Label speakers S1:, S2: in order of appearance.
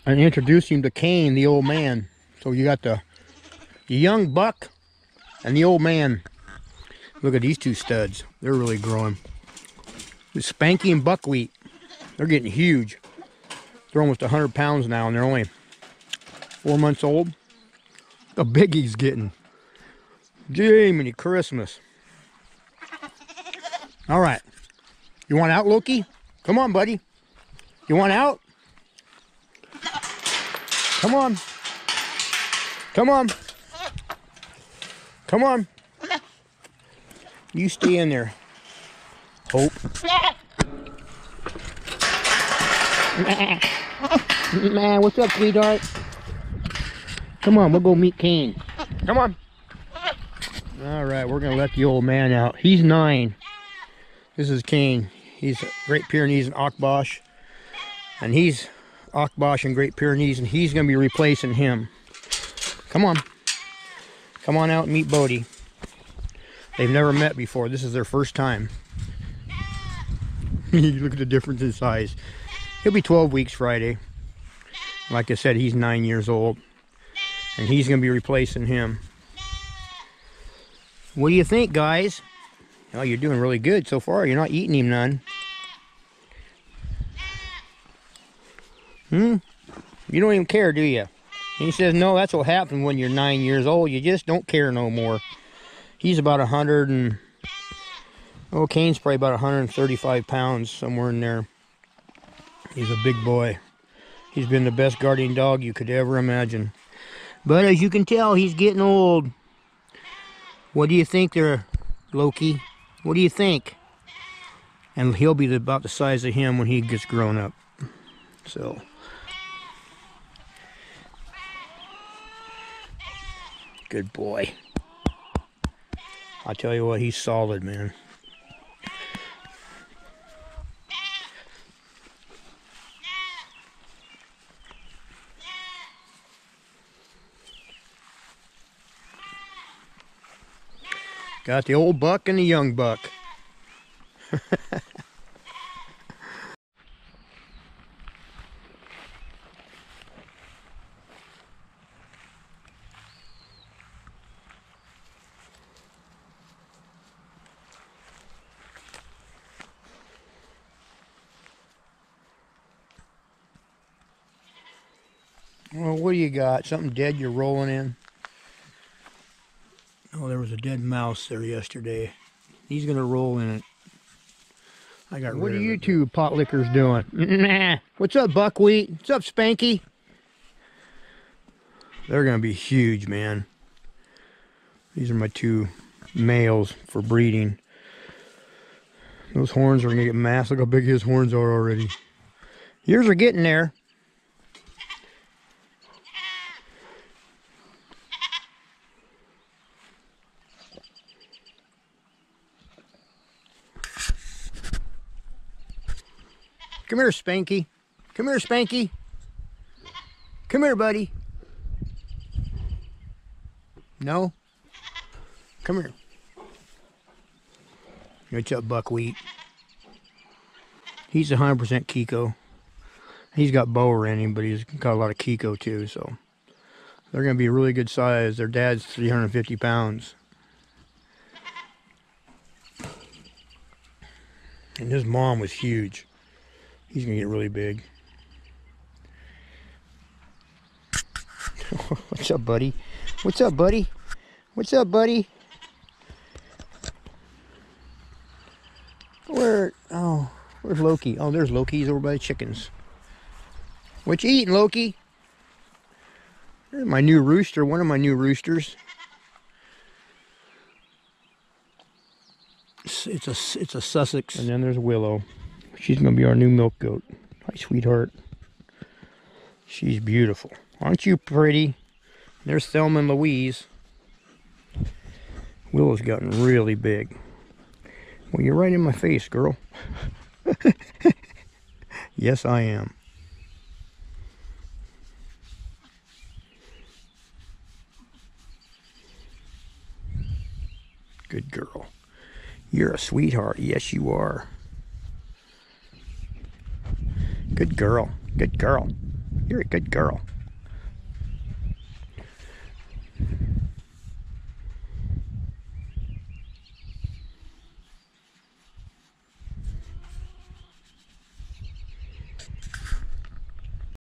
S1: and introduce him to Caine, the old man. So you got the young buck and the old man. Look at these two studs. They're really growing. The Spanky and Buckwheat. They're getting huge. They're almost 100 pounds now, and they're only 4 months old. Look how big he's getting. Jiminy Christmas. All right. You want out, Loki? Come on, buddy. You want out? Come on. Come on. Come on. You stay in there. Hope. Man, what's up, sweetheart? Come on, we'll go meet Caine. Come on. All right, we're going to let the old man out. He's 9. This is Caine. He's Great Pyrenees and Akbash. And he's Akbash and Great Pyrenees, and he's going to be replacing him. Come on. Come on out and meet Bodie. They've never met before. This is their first time. Look at the difference in size. He'll be 12 weeks Friday. Like I said, he's 9 years old. And he's going to be replacing him. What do you think, guys? Oh, you're doing really good so far. You're not eating him none. You don't even care, do you? And he says, no, that's what happens when you're 9 years old. You just don't care no more. He's about 100 and... Oh, Caine's probably about 135 pounds, somewhere in there. He's a big boy. He's been the best guardian dog you could ever imagine. But as you can tell, he's getting old. What do you think there, Loki? What do you think? And he'll be about the size of him when he gets grown up. So... Good boy. I'll tell you what, he's solid, man. Got the old buck and the young buck. Well, what do you got? Something dead you're rolling in? Oh, there was a dead mouse there yesterday. He's gonna roll in it. I got rid of it. What are you two pot lickers doing? Nah. What's up, Buckwheat? What's up, Spanky? They're gonna be huge, man. These are my two males for breeding. Those horns are gonna get massive. Look how big his horns are already. Yours are getting there. Come here, Spanky. Come here, Spanky. Come here, buddy. No? Come here. What's up, Buckwheat? He's 100% Kiko. He's got Boer in him, but he's got a lot of Kiko too, so they're going to be a really good size. Their dad's 350 pounds. And his mom was huge. He's going to get really big. What's up, buddy? What's up, buddy? What's up, buddy? Where's Loki? Oh, there's Loki. He's over by the chickens. What you eating, Loki? There's my new rooster, one of my new roosters. It's a Sussex. And then there's Willow. She's going to be our new milk goat. Hi, sweetheart. She's beautiful. Aren't you pretty? There's Thelma and Louise. Willow's gotten really big. Well, you're right in my face, girl. Yes, I am. Good girl. You're a sweetheart. Yes, you are. Good girl. Good girl. You're a good girl.